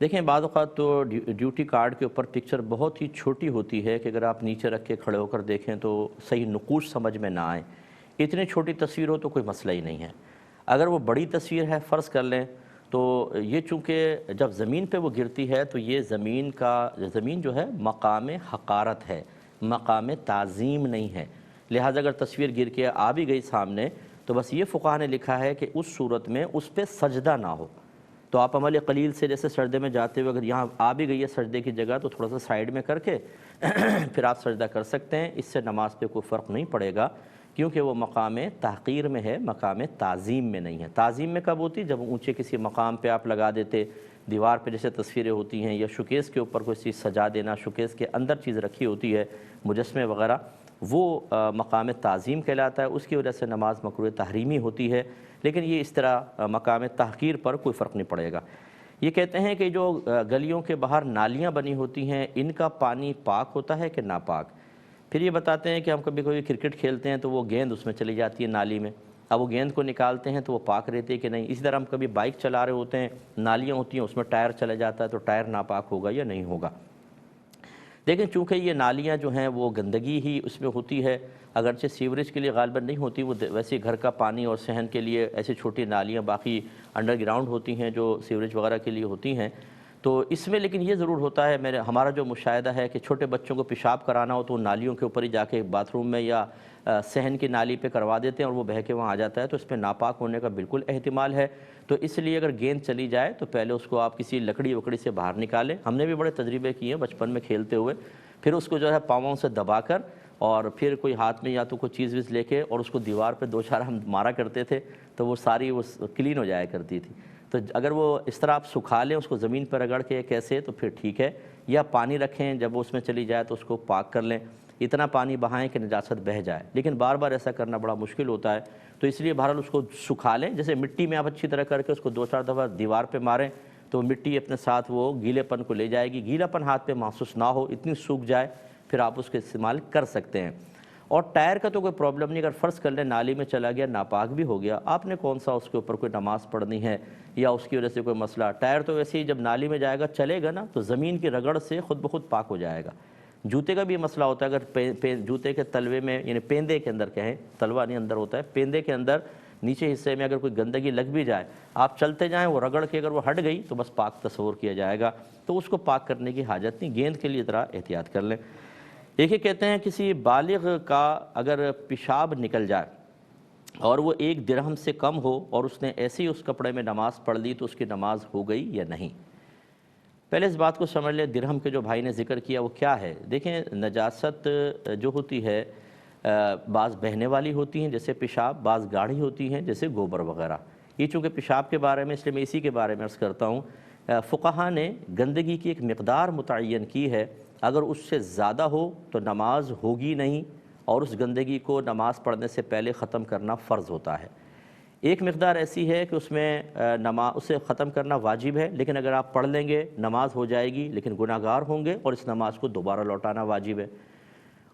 دیکھیں بعض اوقات تو ڈیوٹی کارڈ کے اوپر پکچر بہت ہی چھوٹی ہوتی ہے کہ اگر آپ نیچے رکھ کے کھڑے ہو کر دیکھیں تو صحیح نقوش سمجھ میں نہ آئیں. اتنی چھوٹی تصویر ہو تو کوئی مسئلہ ہی نہیں ہے. اگر وہ بڑی تصویر ہے فرض کر لیں تو یہ چونکہ جب زمین پہ وہ گرتی ہے تو یہ زمین جو ہے مقام حقارت ہے، مقام تعظیم نہیں ہے. لہٰذا اگر تصویر گر کے آ بھی گئی سامنے تو بس یہ فقہا نے لکھا ہے کہ اس صورت میں اس پہ سجدہ نہ ہو. تو آپ عمل قلیل سے جیسے سجدے میں جاتے ہوئے اگر یہاں آ بھی گئی ہے سجدے کی جگہ تو تھوڑا سا سائیڈ میں کر کے پھر آپ سجدہ کر سکتے ہیں. اس سے نماز پہ کوئی فرق نہیں پڑے گا کیونکہ وہ مقام تحقیر میں ہے، مقام تعظیم میں نہیں ہے. تعظیم میں کب ہوتی؟ جب اونچے کسی مقام پہ آپ لگا دیتے، دیوار پہ جیسے تصویریں ہوتی ہیں یا شوکیس کے اوپر کوئی چیز سجا دینا، شوکیس کے اندر چیز رکھی ہوتی ہے مجسمے وغیرہ، وہ مقام تعظیم کہلاتا ہے. اس کی وجہ سے نماز مکروہ تحریمی ہوتی ہے. لیکن یہ اس طرح مقام تحقیر پر کوئی فرق نہیں پڑے گا. یہ کہتے ہیں کہ جو گلیوں کے باہر نالیاں بنی ہوتی ہیں ان کا پانی پاک ہوتا ہے کہ ناپاک؟ پھر یہ بتاتے ہیں کہ ہم کبھی کرکٹ کھیلتے ہیں تو وہ گیند اس میں چلی جاتی ہے نالی میں، اب وہ گیند کو نکالتے ہیں تو وہ پاک رہتی ہے کہ نہیں. اسی طرح ہم کبھی بائک چلا رہے ہوتے ہیں، نالیاں ہوتی ہیں اس میں ٹائر چلا جاتا ہے تو ٹائر ناپاک ہوگا یا نہیں ہوگا؟ لیکن چونکہ یہ نالیاں جو ہیں وہ گندگی ہی اس میں ہوتی ہے، اگرچہ سیوریج کے لیے غالباً نہیں ہوتی، وہ ویسے گھر کا پانی اور صحن کے لیے ایسی چھوٹی نالیاں باقی انڈر گراؤنڈ ہوتی ہیں جو سیوریج وغیرہ کے لیے ہوتی ہیں. تو اس میں لیکن یہ ضرور ہوتا ہے ہمارا جو مشاہدہ ہے کہ چھوٹے بچوں کو پیشاب کرانا ہو تو نالیوں کے اوپر ہی جا کے باتھ روم میں یا صحن کی نالی پہ کروا دیتے ہیں اور وہ بہہ کے وہاں آ جاتا ہے، تو اس پہ ناپاک ہونے کا بالکل احتمال ہے. تو اس لیے اگر گیند چلی جائے تو پہلے اس کو آپ کسی لکڑی وکڑی سے باہر نکالیں. ہم نے بھی بڑے تجربے کیے ہیں بچپن میں کھیلتے ہوئے. پھر اس کو جو ہے پاؤں سے دبا کر اور پھر کوئی ہاتھ میں یا تو کوئی چیز ویز لے کے اور اس کو دیوار پہ 2-4 ہم مارا کرتے تھے تو وہ ساری وہ کلین ہو جایا کرتی تھی. تو اگر وہ اس طرح آپ سکھا لیں اس کو زمین پر رگڑ کے کیسے تو پھر ٹھیک ہے، یا پانی رکھیں جب وہ اس میں چلی جائے تو اس کو پاک کر لیں. اتنا پانی بہائیں کہ نجاست بہہ جائے، لیکن بار بار ایسا کرنا بڑا مشکل ہوتا ہے. تو اس لیے بہرحال اس کو سکھا لیں، جیسے مٹی میں آپ اچھی طرح کر کے اس کو 2-4 دفعہ دیوار پہ ماریں تو مٹی اپنے ساتھ وہ گیلے پن کو لے جائے گی. گیلا پن ہاتھ پہ محسوس نہ ہو، اتنی سوکھ جائے پھر آپ اس کا استعمال کر سکتے ہیں. اور ٹائر کا تو کوئی پرابلم نہیں، اگر فرض کر لیں نالی میں چلا گیا ناپاک بھی ہو گیا، آپ نے کون سا اس کے اوپر کوئی نماز پڑھنی ہے یا اس کی وجہ سے کوئی مسئلہ. ٹائر تو ویسے ہی جب نالی میں جائے گا چلے گا نا تو زمین کی رگڑ سے خود بخود پاک ہو جائے گا. جوتے کا بھی مسئلہ ہوتا ہے، اگر جوتے کے تلوے میں یعنی پیندے کے اندر کہیں، تلوا نہیں اندر ہوتا ہے، پیندے کے اندر نیچے حصے میں اگر کوئی گندگی لگ بھی جائے آپ چلتے جائیں وہ رگڑ کے اگر وہ ہٹ گئی تو بس پاک تصور کیا جائے گا. تو اس کو پاک کرنے کی حاجت نہیں. گیند کے لیے ذرا احتیاط کر لیں. ایک کہتے ہیں کسی بالغ کا اگر پیشاب نکل جائے اور وہ 1 درہم سے کم ہو اور اس نے ایسے ہی اس کپڑے میں نماز پڑھ لی تو اس کی نماز ہو گئی یا نہیں؟ پہلے اس بات کو سمجھ لیں درہم کے جو بھائی نے ذکر کیا وہ کیا ہے. دیکھیں نجاست جو ہوتی ہے بعض بہنے والی ہوتی ہیں جیسے پیشاب، بعض گاڑھی ہوتی ہیں جیسے گوبر وغیرہ. یہ چونکہ پیشاب کے بارے میں اس لیے میں اسی کے بارے میں عرض کرتا ہوں. فقہا نے گندگی کی ایک مقدار متعین کی ہے، اگر اس سے زیادہ ہو تو نماز ہوگی نہیں اور اس گندگی کو نماز پڑھنے سے پہلے ختم کرنا فرض ہوتا ہے. ایک مقدار ایسی ہے کہ اس میں اسے ختم کرنا واجب ہے، لیکن اگر آپ پڑھ لیں گے نماز ہو جائے گی لیکن گناہ گار ہوں گے اور اس نماز کو دوبارہ لوٹانا واجب ہے.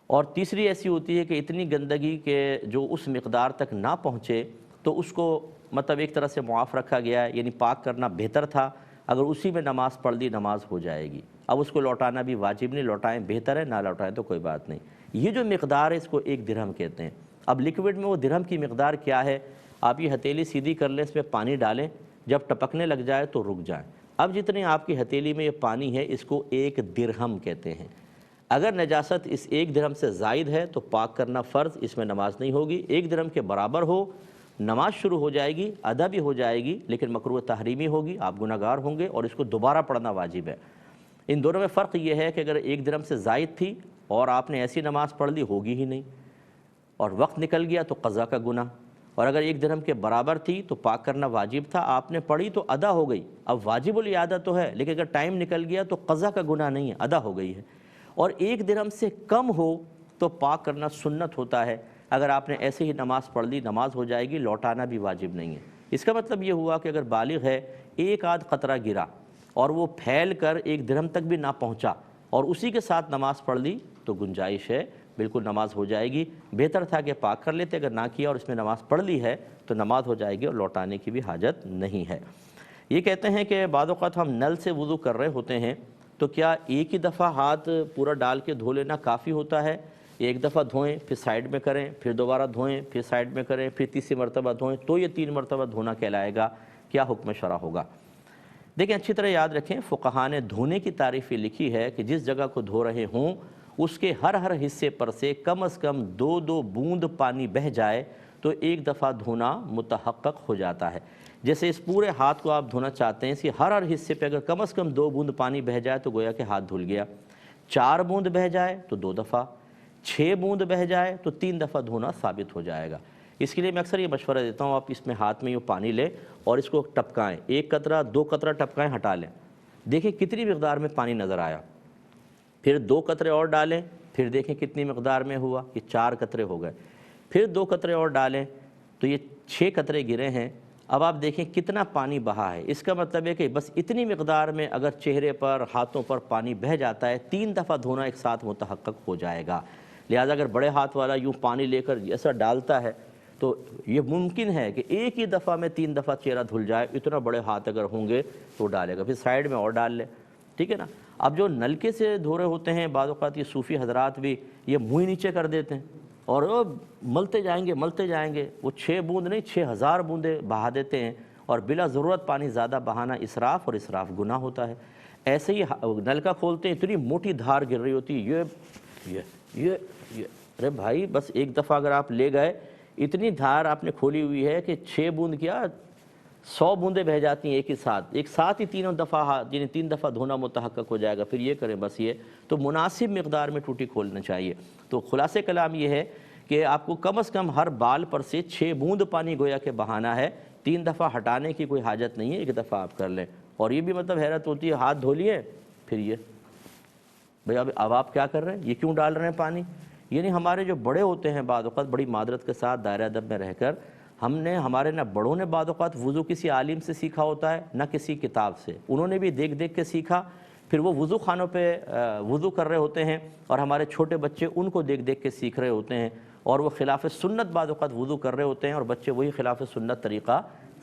اور تیسری ایسی ہوتی ہے کہ اتنی گندگی کہ جو اس مقدار تک نہ پہنچے تو اس کو مطلب ایک طرح سے معاف رکھا گیا ہے، یعنی پاک کرنا بہتر تھا، اگر اسی میں نماز پڑھ لی نماز ہو جائے گی. اب اس کو لوٹانا بھی واجب نہیں، لوٹائیں بہتر ہے، نہ لوٹائیں تو کوئی بات نہیں. یہ جو مقدار ہے اس کو 1 درہم کہتے ہیں. اب لیکوڈ میں وہ درہم کی مقدار کیا ہے؟ آپ یہ ہتھیلی سیدھی کر لیں، اس میں پانی ڈالیں، جب ٹپکنے لگ جائے تو رک جائیں. اب جتنے آپ کی ہتھیلی میں یہ پانی ہے اس کو 1 درہم کہتے ہیں. اگر نجاست اس 1 درہم سے زائد ہے تو پاک کرنا فرض، اس میں نماز نہیں ہوگی. 1 درہم کے برابر ہو نماز شروع ہو جائے گی، ادا بھی ہو جائے گی، لیکن مکروہ تحریمی ہوگی، آپ گناہ گار ہوں گے اور اس کو دوبارہ پڑھنا واجب ہے. ان دونوں میں فرق یہ ہے کہ اگر 1 درہم سے زائد تھی اور آپ نے ایسی نماز پڑھ لی ہوگی ہی نہیں اور وقت نکل گیا تو قضا کا گناہ، اور اگر 1 درہم کے برابر تھی تو پاک کرنا واجب تھا، آپ نے پڑھی تو ادا ہو گئی. اب واجب الاعادہ تو ہے لیکن اگر ٹائم نکل گیا تو قضا کا گناہ نہیں ہے، ادا ہو گئی ہے. اور 1 درہم سے کم ہو تو پاک کرنا سنت ہوتا ہے. اگر آپ نے ایسے ہی نماز پڑھ لی نماز ہو جائے گی، لوٹانا بھی واجب نہیں ہے. اس کا مطلب یہ ہوا کہ اگر بالغ ہے، ایک آدھ قطرہ گرا اور وہ پھیل کر ایک درہم تک بھی نہ پہنچا اور اسی کے ساتھ نماز پڑھ لی تو گنجائش ہے، بالکل نماز ہو جائے گی۔ بہتر تھا کہ پاک کر لیتے، اگر نہ کیا اور اس میں نماز پڑھ لی ہے تو نماز ہو جائے گی اور لوٹانے کی بھی حاجت نہیں ہے۔ یہ کہتے ہیں کہ بعض اوقات ہم نل سے وضو کر رہے ہوتے ہیں تو کیا ایک ہی دفعہ ہاتھ پورا ڈال کے دھو لینا کافی ہوتا ہے؟ ایک دفعہ دھوئیں، پھر سائیڈ میں کریں، پھر دوبارہ دھوئیں، پھر سائیڈ میں کریں، پھر تیسری مرتبہ دھوئیں تو یہ 3 مرتبہ دھونا کہلائے گا؟ کیا حکم شرع ہوگا؟ دیکھیں اچھی طرح یاد رکھیں، فقہا نے دھونے کی تعریف یہ لکھی ہے کہ جس جگہ کو دھو رہے ہوں اس کے ہر حصے پر سے کم از کم 2 بوند پانی بہہ جائے تو ایک دفعہ دھونا متحقق ہو جاتا ہے۔ جیسے اس پورے ہاتھ کو آپ دھونا چاہتے ہیں، اس کے ہر حصے پہ اگر کم از کم 2 بوند پانی بہہ جائے تو گویا کہ ہاتھ دھل گیا۔ 4 بوند بہہ جائے تو 2 دفعہ، 6 بوند بہہ جائے تو 3 دفعہ دھونا ثابت ہو جائے گا۔ اس کے لیے میں اکثر یہ مشورہ دیتا ہوں، آپ اس میں ہاتھ میں یہ پانی لیں اور اس کو ٹپکائیں، 1 قطرہ 2 قطرہ ٹپکائیں، ہٹا لیں، دیکھیں کتنی مقدار میں پانی نظر آیا، پھر 2 قطرے اور ڈالیں، پھر دیکھیں کتنی مقدار میں ہوا، یہ 4 قطرے ہو گئے، پھر 2 قطرے اور ڈالیں تو یہ 6 قطرے گرے ہیں۔ اب آپ دیکھیں کتنا پانی بہا ہے، اس کا مطلب ہے کہ بس اتنی مقدار میں اگر چہرے پر ہاتھوں پر پانی بہہ جاتا ہے 3 دفعہ دھونا ایک ساتھ متحقق ہو جائے گا۔ لہٰذا اگر بڑے ہاتھ والا یوں پانی لے کر ایسا ڈالتا ہے تو یہ ممکن ہے کہ ایک ہی دفعہ میں 3 دفعہ چہرہ دھل جائے، اتنا بڑے ہاتھ اگر ہوں گے تو ڈالے گا، پھر سائیڈ میں اور ڈال لے، ٹھیک ہے نا۔ اب جو نلکے سے دھو رہے ہوتے ہیں بعض اوقات یہ صوفی حضرات بھی یہ منہ نیچے کر دیتے ہیں اور وہ ملتے جائیں گے، وہ 6 بوند نہیں 6000 بوندیں بہا دیتے ہیں اور بلا ضرورت پانی زیادہ بہانا اسراف، اور اسراف گناہ ہوتا ہے۔ ایسے ہی نلکا کھولتے ہیں، اتنی موٹی دھار گر رہی ہوتی ہے، یہ ارے بھائی بس ایک دفعہ اگر آپ لے گئے، اتنی دھار آپ نے کھولی ہوئی ہے کہ 6 بوند کیا 100 بوندیں بہہ جاتی ہیں ایک ساتھ ہی 3 دفعہ، یعنی 3 دفعہ دھونا متحقق ہو جائے گا۔ پھر یہ کریں بس، یہ تو مناسب مقدار میں ٹوٹی کھولنا چاہیے۔ تو خلاصے کلام یہ ہے کہ آپ کو کم از کم ہر بال پر سے 6 بوند پانی گویا کہ بہانا ہے، 3 دفعہ ہٹانے کی کوئی حاجت نہیں ہے، ایک دفعہ آپ کر لیں۔ اور یہ بھی مطلب حیرت ہوتی ہے، ہاتھ دھو لیے پھر یہ بھئی اب آپ کیا کر رہے ہیں، یہ کیوں ڈال رہے ہیں پانی؟ یعنی ہمارے جو بڑے ہوتے ہیں بعض اوقات بڑی معذرت کے ساتھ دائرہ ادب میں رہ کر، ہمارے نہ بڑوں نے بعض اوقات وضو کسی عالم سے سیکھا ہوتا ہے نہ کسی کتاب سے، انہوں نے بھی دیکھ کے سیکھا، پھر وہ وضو خانوں پہ وضو کر رہے ہوتے ہیں اور ہمارے چھوٹے بچے ان کو دیکھ کے سیکھ رہے ہوتے ہیں اور وہ خلاف سنت بعض اوقات وضو کر رہے ہوتے ہیں اور بچے وہی خلاف سنت طریقہ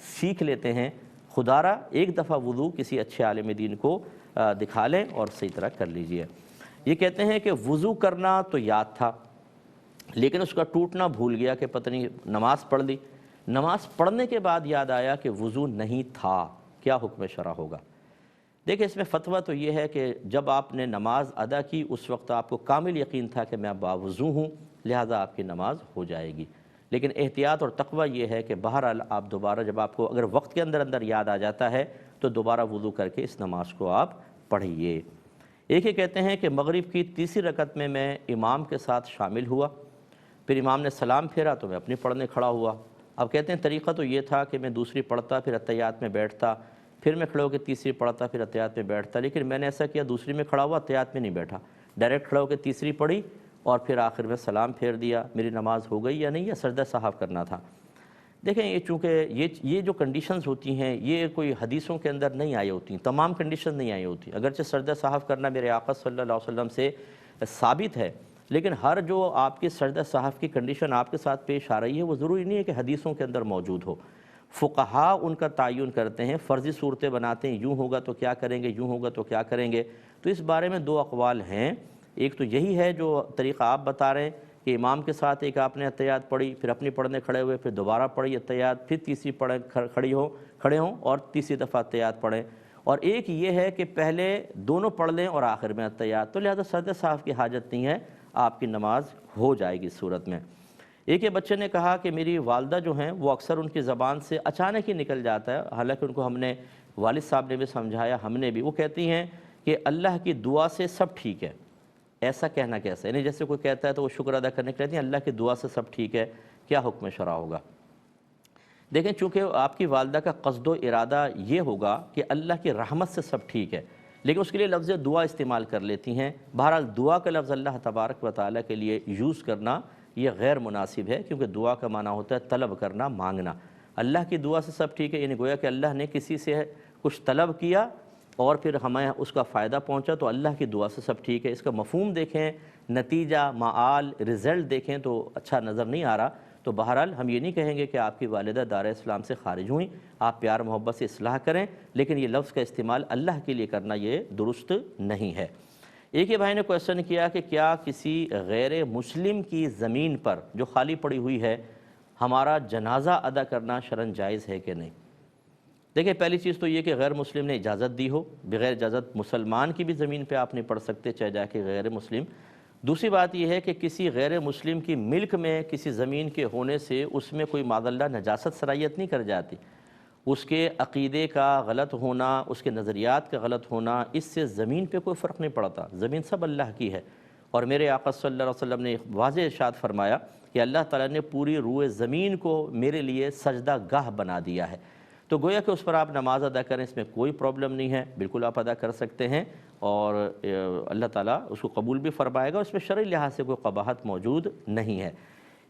سیکھ لیتے ہیں۔ خدارہ ایک دفعہ وضو کسی اچھے عالم دین کو دکھا لیں اور صحیح طرح کر لیجئے۔ یہ کہتے ہیں کہ وضو کرنا تو یاد تھا لیکن اس کا ٹوٹنا بھول گیا کہ پتہ نہیں نماز پڑھ لی، نماز پڑھنے کے بعد یاد آیا کہ وضو نہیں تھا، کیا حکم شرع ہوگا؟ دیکھیں اس میں فتویٰ تو یہ ہے کہ جب آپ نے نماز ادا کی اس وقت آپ کو کامل یقین تھا کہ میں باوضو ہوں، لہٰذا آپ کی نماز ہو جائے گی، لیکن احتیاط اور تقویٰ یہ ہے کہ بہرحال آپ دوبارہ جب آپ کو اگر وقت کے اندر یاد آ جاتا ہے تو دوبارہ وضو کر کے اس نماز کو آپ پڑھیے۔ ایک یہ کہتے ہیں کہ مغرب کی تیسری رکعت میں امام کے ساتھ شامل ہوا، پھر امام نے سلام پھیرا تو میں اپنی پڑھنے کھڑا ہوا۔ اب کہتے ہیں طریقہ تو یہ تھا کہ میں دوسری پڑھتا، پھر اتحیات میں بیٹھتا، پھر میں کھڑے ہو کے تیسری پڑھتا، پھر اتحیات میں بیٹھتا، لیکن میں نے ایسا کیا دوسری میں کھڑا ہوا اتحیات میں نہیں بیٹھا، ڈائریکٹ کھڑا ہو کے تیسری پڑھی اور پھر آخر میں سلام پھیر دیا۔ میری نماز ہو گئی یا نہیں، یا سجدہ صحو کرنا تھا؟ دیکھیں یہ چونکہ یہ جو کنڈیشنز ہوتی ہیں یہ کوئی حدیثوں کے اندر نہیں آئی ہوتی، تمام کنڈیشن نہیں آئی ہوتی، اگرچہ سجدہ صحو کرنا میرے آقا صلی اللہ علیہ وسلم سے ثابت ہے، لیکن ہر جو آپ کی سجدہ صحو کی کنڈیشن آپ کے ساتھ پیش آ رہی ہے وہ ضروری نہیں ہے کہ حدیثوں کے اندر موجود ہو۔ فقہا ان کا تعین کرتے ہیں، فرضی صورتیں بناتے ہیں، یوں ہوگا تو کیا کریں گے، یوں ہوگا تو کیا کریں گے، تو اس بارے میں 2 اقوال ہیں۔ ایک تو یہی ہے جو طریقہ آپ بتا رہے ہیں کہ امام کے ساتھ ایک آپ نے اتحیات پڑھی، پھر اپنی پڑھنے کھڑے ہوئے، پھر دوبارہ پڑھی اتحیات، پھر تیسری کھڑے ہوں اور تیسری دفعہ اتحیات پڑھیں، اور ایک یہ ہے کہ پہلے دونوں پڑھ لیں اور آخر میں اتحیات، تو لہذا سجدہ صحو کی حاجت نہیں ہے، آپ کی نماز ہو جائے گی اس صورت میں۔ ایک یہ بچے نے کہا کہ میری والدہ جو ہیں وہ اکثر ان کی زبان سے اچانک ہی نکل جاتا ہے، حالانکہ ان کو ہم نے والد صاحب نے بھی سمجھایا، ہم نے بھی، وہ کہتی ہیں کہ اللہ کی دعا سے سب ٹھیک ہے۔ ایسا کہنا کیسا ہے؟ یعنی جیسے کوئی کہتا ہے تو وہ شکر ادا کرنے کے لیے اللہ کی دعا سے سب ٹھیک ہے، کیا حکم شرع ہوگا؟ دیکھیں چونکہ آپ کی والدہ کا قصد و ارادہ یہ ہوگا کہ اللہ کی رحمت سے سب ٹھیک ہے، لیکن اس کے لیے لفظ دعا استعمال کر لیتی ہیں۔ بہرحال دعا کا لفظ اللہ تبارک و تعالیٰ کے لیے یوز کرنا یہ غیر مناسب ہے، کیونکہ دعا کا معنی ہوتا ہے طلب کرنا، مانگنا۔ اللہ کی دعا سے سب ٹھیک ہے، یعنی گویا کہ اللہ نے کسی سے کچھ طلب کیا اور پھر ہمیں اس کا فائدہ پہنچا تو اللہ کی دعا سے سب ٹھیک ہے۔ اس کا مفہوم دیکھیں، نتیجہ، معال، رزلٹ دیکھیں تو اچھا نظر نہیں آ رہا۔ تو بہرحال ہم یہ نہیں کہیں گے کہ آپ کی والدہ دار اسلام سے خارج ہوئیں، آپ پیار محبت سے اصلاح کریں، لیکن یہ لفظ کا استعمال اللہ کے لیے کرنا یہ درست نہیں ہے۔ ایک یہ بھائی نے کویسچن کیا کہ کیا کسی غیر مسلم کی زمین پر جو خالی پڑی ہوئی ہے ہمارا جنازہ ادا کرنا شرعاً جائز ہے کہ نہیں؟ دیکھیں، پہلی چیز تو یہ کہ غیر مسلم نے اجازت دی ہو، بغیر اجازت مسلمان کی بھی زمین پہ آپ نہیں پڑھ سکتے، چاہے جا کے غیر مسلم۔ دوسری بات یہ ہے کہ کسی غیر مسلم کی ملک میں کسی زمین کے ہونے سے اس میں کوئی معاذ اللہ نجاست صلاحیت نہیں کر جاتی۔ اس کے عقیدے کا غلط ہونا، اس کے نظریات کا غلط ہونا، اس سے زمین پہ کوئی فرق نہیں پڑتا۔ زمین سب اللہ کی ہے، اور میرے آقا صلی اللہ علیہ وسلم نے ایک واضح ارشاد فرمایا کہ اللہ تعالیٰ نے پوری روئے زمین کو میرے لیے سجدہ گاہ بنا دیا ہے۔ تو گویا کہ اس پر آپ نماز ادا کریں، اس میں کوئی پرابلم نہیں ہے، بالکل آپ ادا کر سکتے ہیں، اور اللہ تعالیٰ اس کو قبول بھی فرمائے گا، اس میں شرعی لحاظ سے کوئی قباحت موجود نہیں ہے۔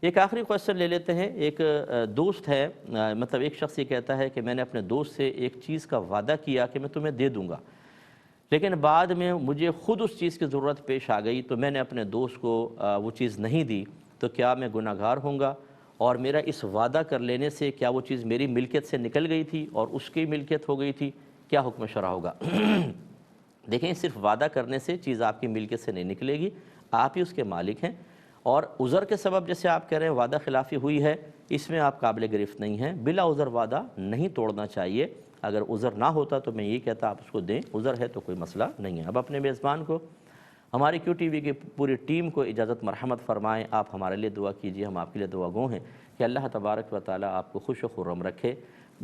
ایک آخری کویسچن لے لیتے ہیں۔ ایک دوست ہے، مطلب ایک شخص یہ کہتا ہے کہ میں نے اپنے دوست سے ایک چیز کا وعدہ کیا کہ میں تمہیں دے دوں گا، لیکن بعد میں مجھے خود اس چیز کی ضرورت پیش آ گئی تو میں نے اپنے دوست کو وہ چیز نہیں دی، تو کیا میں گناہ گار ہوں گا؟ اور میرا اس وعدہ کر لینے سے کیا وہ چیز میری ملکیت سے نکل گئی تھی اور اس کی ملکیت ہو گئی تھی؟ کیا حکم شرع ہوگا؟ دیکھیں، صرف وعدہ کرنے سے چیز آپ کی ملکیت سے نہیں نکلے گی، آپ ہی اس کے مالک ہیں، اور عذر کے سبب جیسے آپ کہہ رہے ہیں وعدہ خلافی ہوئی ہے، اس میں آپ قابل گرفت نہیں ہیں۔ بلا عذر وعدہ نہیں توڑنا چاہیے۔ اگر عذر نہ ہوتا تو میں یہ کہتا آپ اس کو دیں، عذر ہے تو کوئی مسئلہ نہیں ہے۔ اب اپنے میزبان کو، ہماری کیو ٹی وی کی پوری ٹیم کو اجازت مرحمت فرمائیں۔ آپ ہمارے لیے دعا کیجیے، ہم آپ کے لیے دعا گو ہیں کہ اللہ تبارک و تعالیٰ آپ کو خوش و خرم رکھے،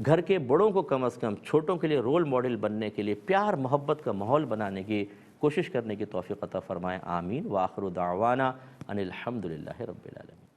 گھر کے بڑوں کو کم از کم چھوٹوں کے لیے رول ماڈل بننے کے لیے پیار محبت کا ماحول بنانے کی کوشش کرنے کی توفیق عطا فرمائیں۔ آمین۔ وآخر دعوانا ان الحمد للہ رب العالمین۔